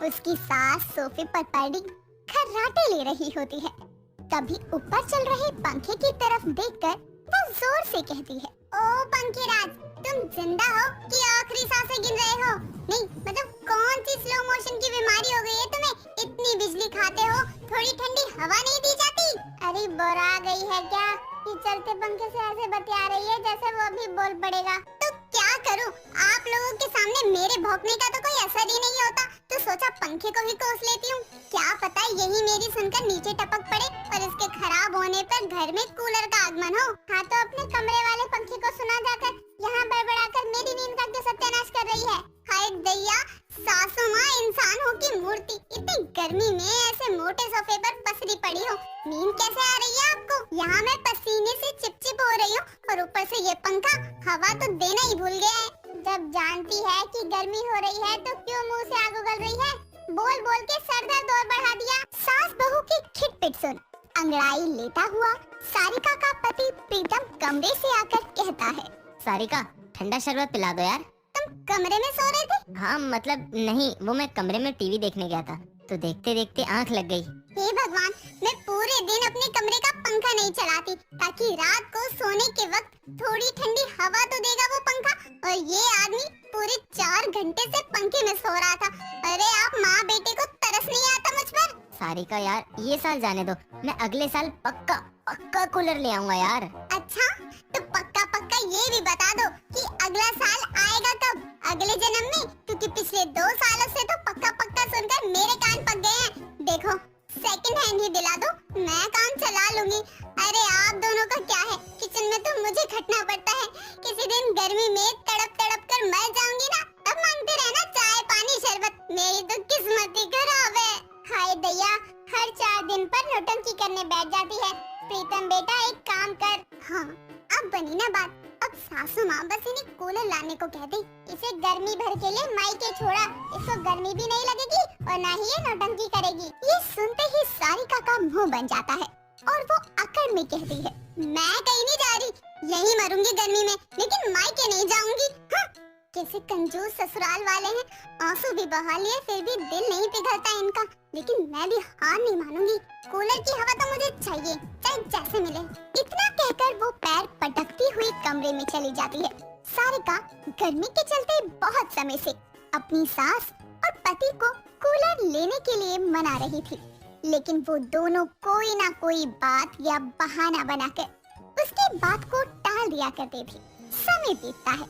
उसकी सास सोफे पर पड़ी खर्राटे ले रही होती है। तभी ऊपर चल रहे पंखे की तरफ देखकर वो जोर से कहती है, ओ पंखीराज, तुम जिंदा हो कि आखिरी सांसें गिन रहे हो? नहीं मतलब कौन सी स्लो मोशन की बीमारी हो गई है तुम्हें? इतनी बिजली खाते हो, थोड़ी ठंडी हवा नहीं दी जाती? अरे बोरा गई है क्या कि चलते पंखे से ऐसे बतिया रही है जैसे वो अभी बोल पड़ेगा? तो क्या करूं? आप लोगों के सामने मेरे भौंकने का तो कोई असर ही नहीं होता, तो सोचा पंखे को ही कोस लेती हूँ। क्या पता यही मेरी सुनकर नीचे टपक पड़े और इसके खराब होने पर घर में कूलर का आगमन हो। हाँ तो अपने कमरे वाले पंखे को सुना जाकर यहाँ बड़बड़ाकर मेरी नींद का क्यों सत्यानाश कर रही है? हाय दैया, सासू माँ इंसान हो की मूर्ति, इतनी गर्मी में ऐसे मोटे सोफे पर पसरी पड़ी हो, नींद कैसे आ रही है आपको? यहाँ मैं पसीने से चिपचिप हो रही हूँ और ऊपर से ये पंखा हवा तो देना ही भूल गया है। जब जानती है कि गर्मी हो रही है तो क्यों मुंह से आग उगल रही है? बोल बोल के सर दर्द और बढ़ा दिया। सास बहू की खिटपिट सुन अंगड़ाई लेता हुआ सारिका का पति प्रीतम कमरे से आकर कहता है, सारिका, ठंडा शरबत पिला दो यार। तुम कमरे में सो रहे थे? हाँ मतलब नहीं, वो मैं कमरे में टीवी देखने गया था तो देखते देखते आंख लग गई। हे भगवान, मैं पूरे दिन अपने कमरे का पंखा नहीं चलाती ताकि रात को सोने के वक्त थोड़ी ठंडी हवा तो देगा वो पंखा, और ये आदमी पूरे 4 घंटे से पंखे में सो रहा था। अरे आप माँ बेटे को तरस नहीं आता मुझ पर? सारिका यार, ये साल जाने दो, मैं अगले साल पक्का पक्का कूलर ले आऊंगा यार। अच्छा तो पक्का पक्का ये भी बता दो कि अगला साल आएगा कब? अगले जन्म में? क्योंकि पिछले 2 सालों से तो पक्का पक्का सुनकर मेरे कान पक गए हैं। देखो सेकंड हैंड ही दिला दो, मैं काम चला लूंगी। अरे आप दोनों का क्या है, किचन में तो मुझे खटना पड़ता है। किसी दिन गर्मी में तड़प तड़प कर मर जाऊंगी ना, तब मांगते रहना चाय पानी शरबत। मेरी तो किस्मत ही खराब है। हाय दैया, हर 4 दिन पर नौटंकी करने बैठ जाती है। प्रीतम बेटा एक काम कर। हाँ अब बनी ना बात। अब सासू माँ बस इन्हें कूलर लाने को कह दी। इसे गर्मी भर के लिए मायके छोड़ा, इसको गर्मी भी नहीं लगेगी और ना ही ये नौटंकी करेगी। ये सुनते ही सारिका का मुंह बन जाता है और वो अकड़ में कहती है, मैं कहीं नहीं जा रही, यहीं मरूंगी गर्मी में, लेकिन मायके नहीं जाऊंगी। हाँ, कैसे कंजूस ससुराल वाले हैं, आंसू भी बहा लिए फिर भी दिल नहीं पिघलता इनका। लेकिन मैं भी हार नहीं मानूंगी, कूलर की हवा तो मुझे चाहिए, चाहे जैसे मिले। इतना कहकर वो पैर पटकती हुई कमरे में चली जाती है। सारिका गर्मी के चलते बहुत समय से अपनी सास और पति को कूलर लेने के लिए मना रही थी, लेकिन वो दोनों कोई ना कोई बात या बहाना बनाकर उसकी बात को टाल दिया करते थे। समय बीतता है,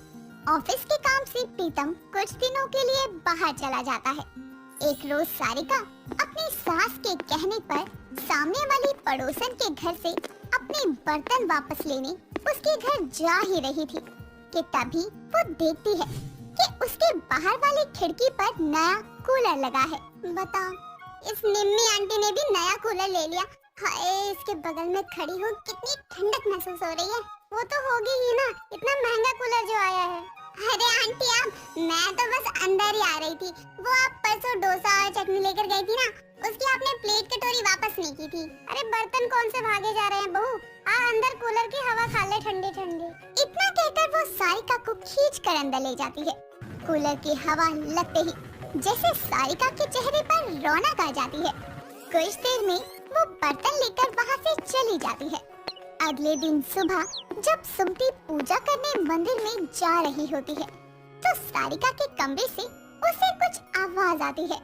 ऑफिस के काम से प्रीतम कुछ दिनों के लिए बाहर चला जाता है। एक रोज सारिका अपनी सास के कहने पर सामने वाली पड़ोसन के घर से अपने बर्तन वापस लेने उसके घर जा ही रही थी कि तभी वो देखती है कि उसके बाहर वाली खिड़की पर नया कूलर लगा है। बताओ, इस निम्मी आंटी ने भी नया कूलर ले लिया। हाय, इसके बगल में खड़ी हूँ, कितनी ठंडक महसूस हो रही है। वो तो होगी ही ना, इतना महंगा कूलर जो आया है। अरे आंटी आप, मैं तो बस अंदर ही आ रही थी। वो आप परसों डोसा और चटनी लेकर गई थी ना, उसकी आपने प्लेट कटोरी वापस नहीं की थी। अरे बर्तन कौन से भागे जा रहे हैं बहू, आ अंदर कूलर की हवा खा ले ठंडी ठंडी। इतना कहकर वो सारिका को खींच कर अंदर ले जाती है। कूलर की हवा लगते ही जैसे सारिका के चेहरे पर रौनक आ जाती है। कुछ देर में वो बर्तन लेकर वहाँ से चली जाती है। अगले दिन सुबह जब सुमति पूजा करने मंदिर में जा रही होती है तो सारिका के कमरे से उसे कुछ आवाज आती है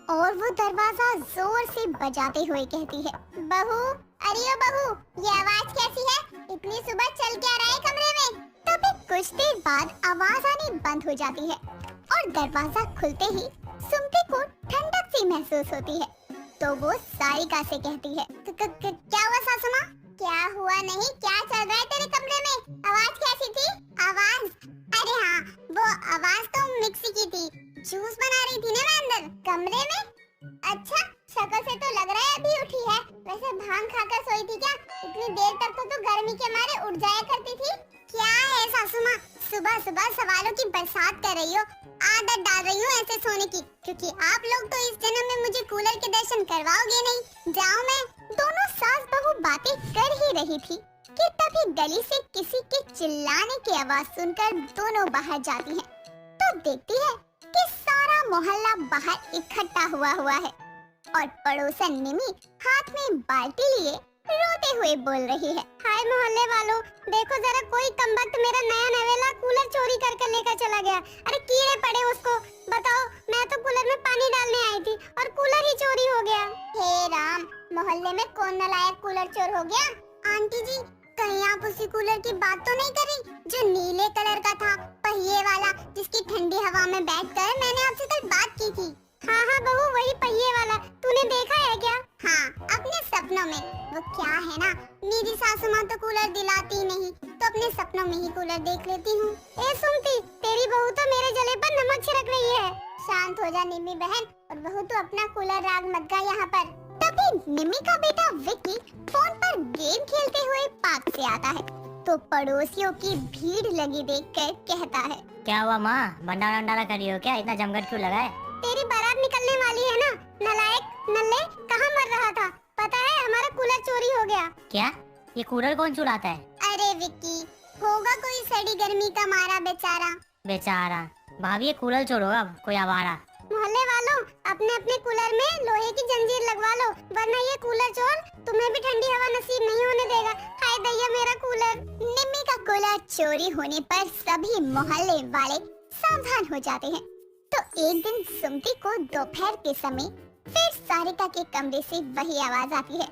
और वो दरवाजा जोर से बजाते हुए कहती है, बहू, अरे ओ बहू, ये आवाज कैसी है? इतनी सुबह चल क्या रहा है कमरे में? तभी कुछ देर बाद आवाज आनी बंद हो जाती है और दरवाजा खुलते ही सुमति को ठंडक सी महसूस होती है। तो वो सारिका से कहती है, क्या हुआ सासू माँ? क्या हुआ नहीं, क्या चल रहा है तेरे कमरे में? आवाज कैसी थी? आवाज? अरे हाँ, वो आवाज तो मिक्सी की थी। जूस बना रही थी ना मैं अंदर कमरे में। अच्छा, शक्ल से तो लग रहा है अभी उठी है। वैसे भांग खाकर सोई थी क्या? इतनी देर तक तो गर्मी के मारे उठ जाया करती थी। क्या है सासू माँ, सुबह सुबह सवालों की बरसात कर रही हो? आदत डाल रही हूँ ऐसे सोने की, क्योंकि आप लोग तो इस जन्म में मुझे कूलर के दर्शन करवाओगे नहीं। जाओ मैं। दोनों सास बहू बातें कर ही रही थी कि तभी गली से किसी के चिल्लाने की आवाज सुनकर दोनों बाहर जाती हैं। तो देखती है कि सारा मोहल्ला बाहर इकट्ठा हुआ है और पड़ोसन निमी हाथ में बाल्टी लिए रोते हुए बोल रही है, हाय मोहल्ले वालों, देखो जरा, कोई कमबख्त मेरा नया नवेला कूलर चोरी कर लेकर चला गया। अरे कीड़े पड़े उसको। बताओ, मैं तो कूलर में पानी डालने आई थी और कूलर ही चोरी हो गया। हे राम, मोहल्ले में कौन नालायक कूलर चोर हो गया? आंटी जी, कहीं आप उसी कूलर की बात तो नहीं कर रही जो नीले कलर का था, पहिए वाला, जिसकी ठंडी हवा में बैठकर मैंने आपसे कल बात की थी। हाँ हाँ बहू, वही पहिए वाला। तूने देखा है क्या? हाँ, अपने सपनों में। वो क्या है ना, मेरी सासू माँ तो कूलर दिलाती नहीं, तो अपने सपनों में ही कूलर देख लेती हूँ। ए सुमती, तेरी बहू तो मेरे जले पर नमक छिड़क रही है। शांत हो जा निम्मी बहन, और बहू तो अपना कूलर राग मत गा यहाँ पर। तभी निम्मी का बेटा विक्की फोन पर गेम खेलते हुए पार्क से आता है तो पड़ोसियों की भीड़ लगी देखकर कहता है, क्या हुआ माँ, भंडारा वंडारा करी हो क्या? इतना जमघट क्यों लगा है? तेरी बारात निकलने वाली है ना, नालायक नल्ले, कहाँ मर रहा था? पता है, हमारा कूलर चोरी हो गया। क्या? ये कूलर कौन चुराता है? अरे विक्की, होगा कोई सड़ी गर्मी का मारा बेचारा। बेचारा भाभी, ये कूलर चोर होगा कोई आवारा। मोहल्ले वालों, अपने अपने कूलर में लोहे की जंजीर लगवा लो, वरना ये कूलर चोर तुम्हें भी ठंडी हवा नसीब नहीं होने देगा। हाय दैया, मेरा कूलर। निम्मी का कूलर चोरी होने पर सभी मोहल्ले वाले सावधान हो जाते हैं। तो एक दिन सुमति को दोपहर के समय फिर सारिका के कमरे से वही आवाज आती है।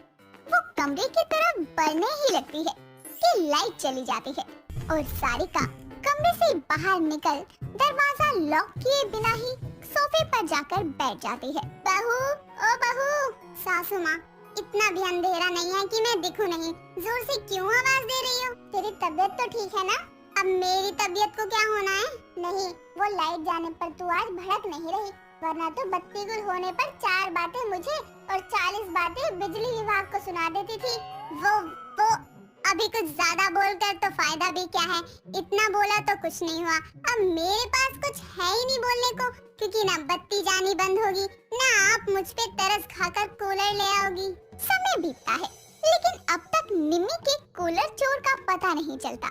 वो कमरे की तरफ बढ़ने ही लगती है कि लाइट चली जाती है और सारिका कमरे से बाहर निकल दरवाजा लॉक किए बिना ही सोफे पर जाकर बैठ जाती है। बहू, ओ बहू। सासू माँ, इतना भी अंधेरा नहीं है कि मैं दिखूं नहीं। जोर से क्यों आवाज दे रही हो? तेरी तबीयत तो ठीक है ना? अब मेरी तबीयत को क्या होना है? नहीं, वो लाइट जाने पर तू आज भड़क नहीं रही, वरना तो बत्ती गुल होने पर 4 बातें मुझे और 40 बातें बिजली विभाग को सुना देती थी। वो अभी कुछ ज्यादा बोलकर तो फायदा भी क्या है? इतना बोला तो कुछ नहीं हुआ। अब मेरे पास कुछ है ही नहीं बोलने को, क्योंकि ना बत्ती जानी बंद होगी, ना आप मुझ पे तरस खाकर कूलर ले आओगी। समय बीतता है, लेकिन अब तक निम्मी के कूलर चोर का पता नहीं चलता।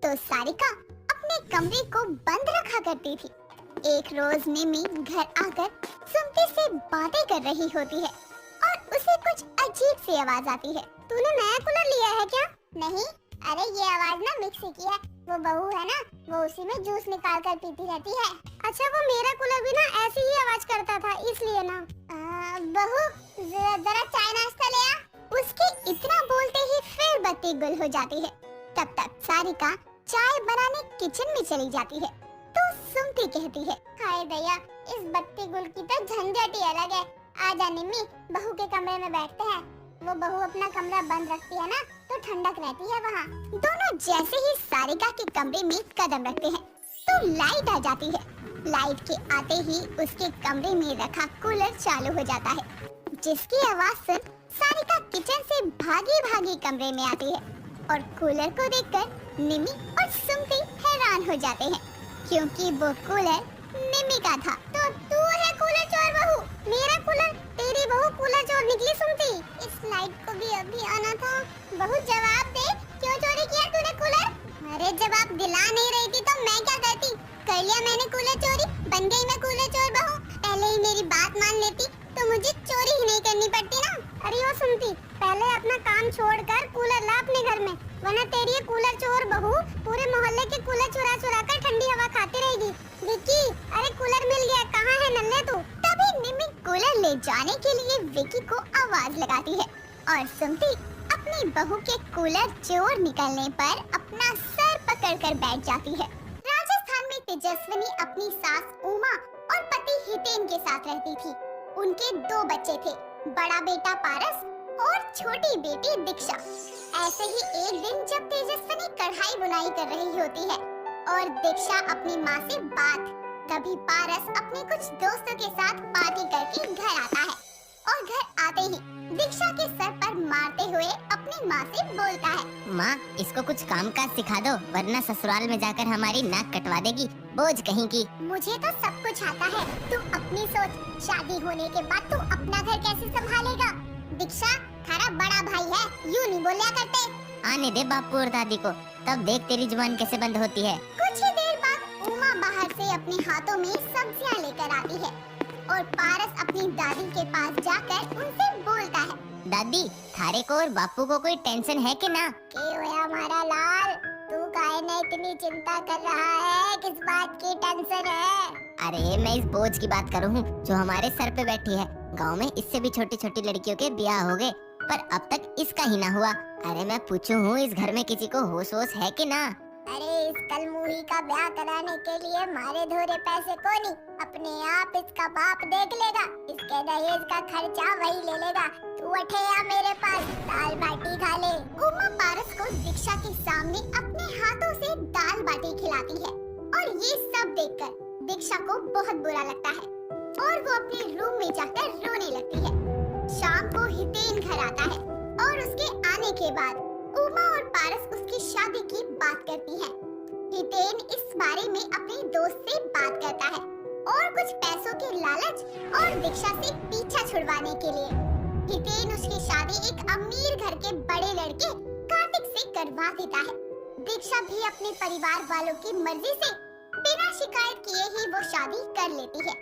तो सारिका अपने कमरे को बंद रखा करती थी। एक रोज निम्मी घर आकर सुमति से बातें कर रही होती है और उसे कुछ अजीब सी आवाज आती है। तूने नया कूलर लिया है क्या? नहीं, अरे ये आवाज ना मिक्सी की है। वो बहू है ना, वो उसी में जूस निकाल कर पीती रहती है। अच्छा, वो मेरा कूलर भी ना ऐसी ही आवाज करता था, इसलिए ना। बहू, जरा चाय नाश्ता ले आ। उसके इतना बोलते ही फिर बत्ती गुल हो जाती है। तब तक सारिका चाय बनाने किचन में चली जाती है। सुमती कहती है, हाय दया, इस बत्ती गुल की तो झंझट ही अलग है। आजा निम्मी, बहू के कमरे में बैठते हैं। वो बहू अपना कमरा बंद रखती है ना, तो ठंडक रहती है वहाँ। दोनों जैसे ही सारिका के कमरे में कदम रखते हैं तो लाइट आ जाती है। लाइट के आते ही उसके कमरे में रखा कूलर चालू हो जाता है, जिसकी आवाज सुन सारिका किचन से भागी भागी कमरे में आती है और कूलर को देखकर निमी और सुमती हैरान हो जाते हैं, क्योंकि वो कूलर निमी का था। तो तू है कूलर चोर बहू? मेरा कूलर, तेरी बहू कूलर चोर निकली सुमती। इस लाइट को भी अभी आना था। बहू जवाब दे, क्यों चोरी किया तूने कूलर? अरे जवाब दिला नहीं रही थी तो मैं क्या करती? कर लिया मैंने कूलर चोरी, बन गई मैं कूलर चोर बहू। पहले ही मेरी बात मान लेती तो मुझे चोरी ही नहीं करनी पड़ती ना। अरे ओ सुमती, पहले अपना काम छोड़कर कूलर ला अपने घर में, वरना तेरी ये कूलर चोर बहू पूरे मोहल्ले के कूलर चुरा चुरा कर ठंडी हवा खाती रहेगी। विक्की, अरे कूलर मिल गया, कहाँ है नल्ले तू? तभी निमी कूलर ले जाने के लिए विकी को आवाज लगाती है और सुमती अपनी बहू के कूलर चोर निकलने पर अपना सर पकड़कर बैठ जाती है। राजस्थान में तेजस्विनी अपनी सास उमा और पति हितेन के साथ रहती थी। उनके 2 बच्चे थे, बड़ा बेटा पारस और छोटी बेटी दीक्षा। ऐसे ही एक दिन जब तेजस्विनी कढ़ाई बुनाई कर रही होती है और दीक्षा अपनी माँ से बात, तभी पारस अपने कुछ दोस्तों के साथ पार्टी करके घर आता है और घर आते ही दीक्षा के सर पर मारते हुए अपनी माँ से बोलता है, माँ इसको कुछ काम काज सिखा दो, वरना ससुराल में जाकर हमारी नाक कटवा देगी, बोझ कहीं की। मुझे तो सब कुछ आता है, तू अपनी सोच। शादी होने के बाद तू अपना घर कैसे संभालेगा? दीक्षा थारा बड़ा भाई है, यूं नहीं बोलिया करते। आने दे बापू और दादी को, तब देख तेरी जुबान कैसे बंद होती है। कुछ ही देर बाद उमा बाहर से अपने हाथों में सब्जियां लेकर आती है और पारस अपनी दादी के पास जाकर उनसे बोलता है, दादी थारे को और बापू को कोई टेंशन है कि ना? के होया हमारा लाल, तू काहे ने इतनी चिंता कर रहा है? किस बात की टेंशन है? अरे मैं इस बोझ की बात कर रहा हूँ जो हमारे सर पे बैठी है। गांव में इससे भी छोटी छोटी लड़कियों के ब्याह हो गए, पर अब तक इसका ही ना हुआ। अरे मैं पूछू हूँ इस घर में किसी को होश वोश है कि ना? अरे इस कलमुही का ब्याह कराने के लिए मारे धोरे पैसे को नहीं, अपने आप इसका बाप देख लेगा। इसके दहेज का खर्चा वही ले लेगा। तू उठे या मेरे पास दाल बाटी खा ले। उमा पारस को दीक्षा के सामने अपने हाथों से दाल बाटी खिलाती है और ये सब देखकर दीक्षा को बहुत बुरा लगता है और वो अपने रूम में जाकर रोने लगती है। शाम को हितेन घर आता है और उसके आने के बाद उमा और पारस उसकी शादी की बात करती है। हितेन इस बारे में अपने दोस्त से बात करता है और कुछ पैसों के लालच और दीक्षा से पीछा छुड़वाने के लिए हितेन उसकी शादी एक अमीर घर के बड़े लड़के कार्तिक से करवा देता है। दीक्षा भी अपने परिवार वालों की मर्जी से बिना शिकायत किए ही वो शादी कर लेती है।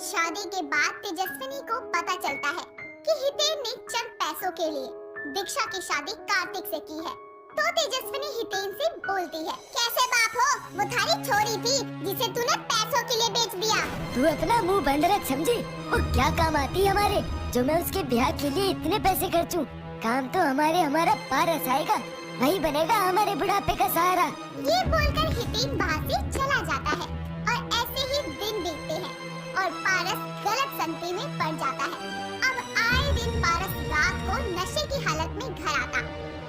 शादी के बाद तेजस्विनी को पता चलता है कि हितेन ने चंद पैसों के लिए दीक्षा की शादी कार्तिक से की है, तो तेजस्विनी हितेन से बोलती है, कैसे बाप हो, वो थारी छोरी थी जिसे तूने पैसों के लिए बेच दिया। तू अपना मुंह बंद रख समझी, वो क्या काम आती हमारे, जो मैं उसके ब्याह के लिए इतने पैसे खर्चूं। काम तो हमारा पारस आएगा, वही बनेगा हमारे बुढ़ापे का सहारा। ये बोलकर हितेन वहाँ से चला जाता है और ऐसे ही दिन बीतते हैं और पारस गलत संगति में पड़ जाता है। अब आए दिन पारस रात को नशे की हालत में घर आता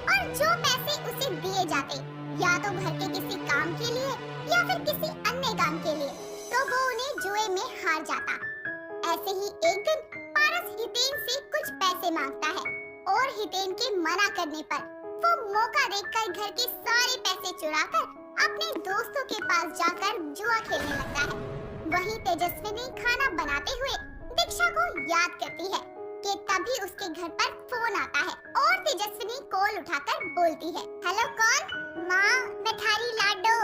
और जो पैसे उसे दिए जाते या तो घर के किसी काम के लिए या फिर किसी अन्य काम के लिए, तो वो उन्हें जुए में हार जाता। ऐसे ही एक दिन पारस हितेन से कुछ पैसे मांगता है और हितेन के मना करने पर वो मौका देखकर घर के सारे पैसे चुराकर अपने दोस्तों के पास जाकर जुआ खेलने लगता है। वहीं तेजस्विनी खाना बनाते हुए दीक्षा को याद करती है कि तभी उसके घर पर फोन आता है और तेजस्विनी कॉल उठाकर बोलती है, हेलो कौन? माँ, मैं थारी लाडो।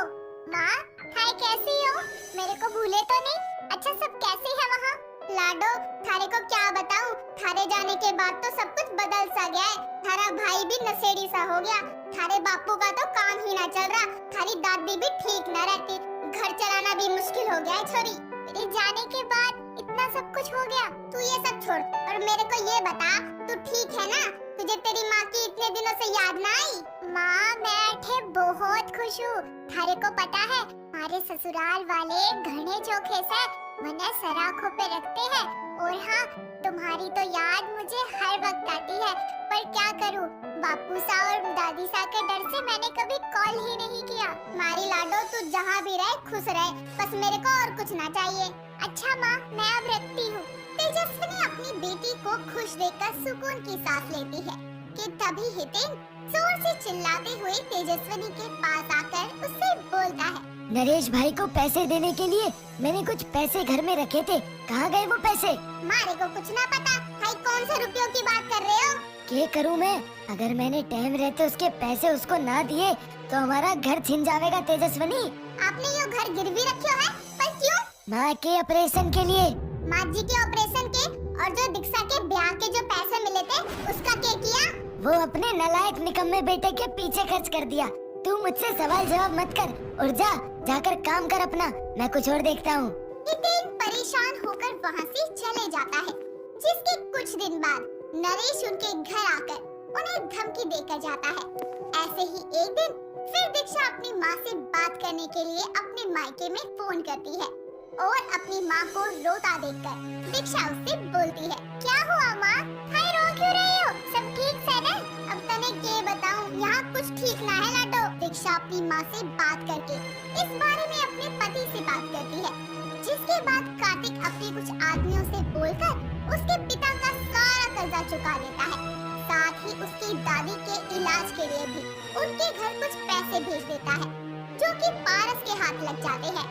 माँ, थाई कैसी हो? मेरे को भूले तो नहीं? अच्छा सब कैसे है वहाँ? लाडो, थारे को क्या बताऊं, थारे जाने के बाद तो सब कुछ बदल सा गया है। थारा भाई भी नशेड़ी सा हो गया, थारे बापू का तो काम ही ना चल रहा, थारी दादी भी ठीक न रहती, घर चलाना भी मुश्किल हो गया है छोरी। मेरे जाने के बाद इतना सब कुछ हो गया। तू ये सब छोड़ और मेरे को ये बता, तू ठीक है ना? तुझे तेरी माँ की इतने दिनों से याद ना आई? माँ मैं अठे बहुत खुश हूँ। थारे को पता है हमारे ससुराल वाले घने चोखे से मने सराखों पे रखते हैं। और हाँ, तुम्हारी तो याद मुझे हर वक्त आती है, पर क्या करूँ, बापू सा और दादी सा के डर से मैंने कभी कॉल ही नहीं किया। मारी लाडो, तू जहाँ भी रहे खुश रहे, बस मेरे को और कुछ ना चाहिए। अच्छा माँ, मैं अब रखती हूँ। तेजस्विनी अपनी बेटी को खुश देखकर सुकून की सांस लेती है कि तभी हितेन जोर से चिल्लाते हुए तेजस्विनी के पास आकर उससे बोलता है, नरेश भाई को पैसे देने के लिए मैंने कुछ पैसे घर में रखे थे, कहाँ गए वो पैसे? मारे को कुछ ना पता, भाई कौन से रुपयों की बात कर रहे हो? क्या करूँ मैं? अगर मैंने टाइम रहते उसके पैसे उसको ना दिए तो हमारा घर छिन जाएगा तेजस्विनी। आपने ये घर गिरवी रखा है, पर क्यों? माँ के ऑपरेशन के लिए। माँ जी के ऑपरेशन के और जो दीक्षा के ब्याह के जो पैसे मिले थे उसका क्या किया? वो अपने नालायक निकम्मे बेटे के पीछे खर्च कर दिया। तू मुझसे सवाल जवाब मत कर और जाकर काम कर अपना, मैं कुछ और देखता हूँ। हितेन परेशान होकर वहाँ से चले जाता है, जिसके कुछ दिन बाद नरेश उनके घर आकर उन्हें धमकी देकर जाता है। ऐसे ही एक दिन फिर दीक्षा अपनी माँ से बात करने के लिए अपने मायके में फोन करती है और अपनी माँ को रोता देखकर दीक्षा उससे बोलती है, क्या हुआ माँ? हाय रो क्यों रही हो? सब ठीक से ना? अब तने के बताऊं, यहाँ कुछ ठीक ना है लाडो। दीक्षा अपनी माँ से बात करके इस बारे में अपने पति से बात करती है, जिसके बाद कार्तिक अपने कुछ आदमियों से बोलकर उसके पिता का सारा कर्जा चुका देता है। साथ ही उसकी दादी के इलाज के लिए भी उनके घर कुछ पैसे भेज देता है, जो कि पारस के हाथ लग जाते हैं।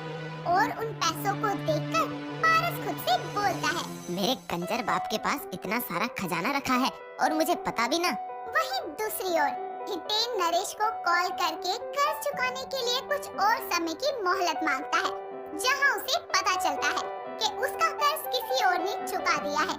और उन पैसों को देखकर पारस खुद से बोलता है, मेरे कंजर बाप के पास इतना सारा खजाना रखा है और मुझे पता भी ना। वहीं दूसरी ओर हितेन नरेश को कॉल करके कर्ज चुकाने के लिए कुछ और समय की मोहलत मांगता है, जहां उसे पता चलता है कि उसका कर्ज किसी और ने चुका दिया है।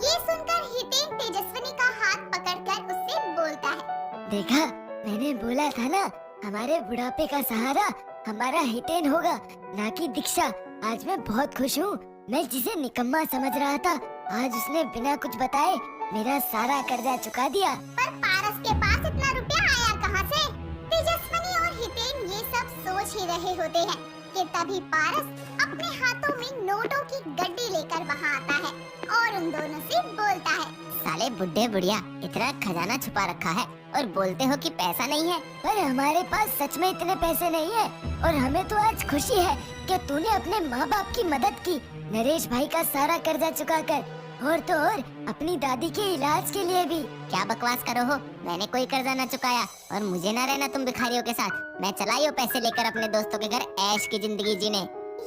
ये सुनकर हितेन तेजस्विनी का हाथ पकड़कर उससे बोलता है, देखा, मैंने बोला था ना, हमारे बुढ़ापे का सहारा हमारा हितेन होगा, ना कि दीक्षा। आज मैं बहुत खुश हूँ। मैं जिसे निकम्मा समझ रहा था, आज उसने बिना कुछ बताए मेरा सारा कर्जा चुका दिया। पर पारस के पास इतना रुपया आया कहाँ से? तेजस्विनी और हितेन ये सब सोच ही रहे होते हैं कि तभी पारस अपने हाथों में नोटों की गड्डी लेकर वहाँ आता है और उन दोनों से बोलता है, साले बुड्ढे बुढ़िया, इतना खजाना छुपा रखा है और बोलते हो कि पैसा नहीं है। पर हमारे पास सच में इतने पैसे नहीं है और हमें तो आज खुशी है कि तूने अपने माँ बाप की मदद की, नरेश भाई का सारा कर्जा चुकाकर, और तो और अपनी दादी के इलाज के लिए भी। क्या बकवास करो हो, मैंने कोई कर्जा न चुकाया और मुझे ना रहना तुम भिखारियों के साथ। मैं चलाई हूँ पैसे लेकर अपने दोस्तों के घर ऐश की जिंदगी जीने।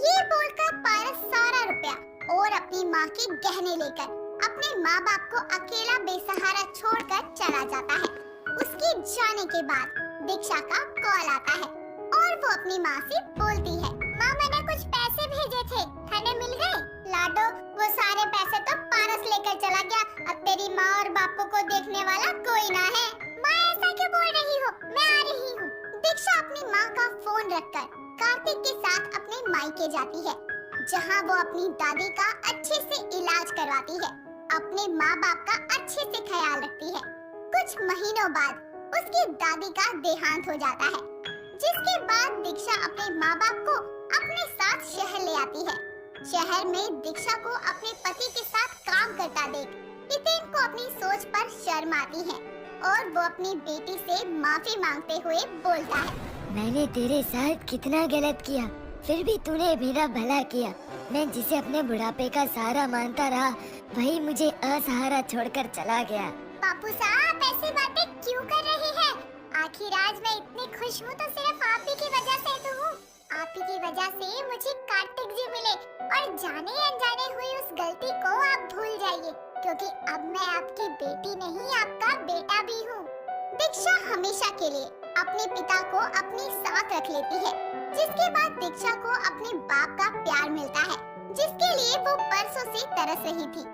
ये बोलकर पारस सारा रुपया और अपनी माँ के गहने लेकर अपने माँ बाप को अकेला बेसहारा छोड़कर चला जाता है। उसके जाने के बाद दीक्षा का कॉल आता है और वो अपनी माँ से बोलती है, माँ मैंने कुछ पैसे भेजे थे, थाने मिल गए? लाडो, वो सारे पैसे तो पारस लेकर चला गया, अब तेरी माँ और बापू को देखने वाला कोई ना है। माँ ऐसा क्यों बोल रही हो? मैं आ रही हूँ। दीक्षा अपनी माँ का फोन रखकर कार्तिक के साथ अपने मायके जाती है, जहाँ वो अपनी दादी का अच्छे से इलाज करवाती है, अपने माँ बाप का अच्छे से ख्याल रखती है। कुछ महीनों बाद उसकी दादी का देहांत हो जाता है, जिसके बाद दीक्षा अपने माँ बाप को अपने साथ शहर ले आती है। शहर में दीक्षा को अपने पति के साथ काम करता देख हितेन को अपनी सोच पर शर्म आती है और वो अपनी बेटी से माफी मांगते हुए बोलता है, मैंने तेरे साथ कितना गलत किया, फिर भी तूने मेरा भला किया। मैं जिसे अपने बुढ़ापे का सहारा मानता रहा, वही मुझे असहारा छोड़कर चला गया। बापू साहब ऐसी बातें क्यों कर रहे हैं? आखिर आज मैं इतनी खुश हूँ तो सिर्फ आप ही की वजह से तो हूँ। आप ही की वजह से मुझे कार्तिक जी मिले और जाने अनजाने हुई उस गलती को आप भूल जाइए, क्योंकि अब मैं आपकी बेटी नहीं, आपका बेटा भी हूँ। दीक्षा हमेशा के लिए अपने पिता को अपने साथ रख लेती है, जिसके बाद दीक्षा को अपने बाप का प्यार मिलता है, जिसके लिए वो बरसों से तरस रही थी।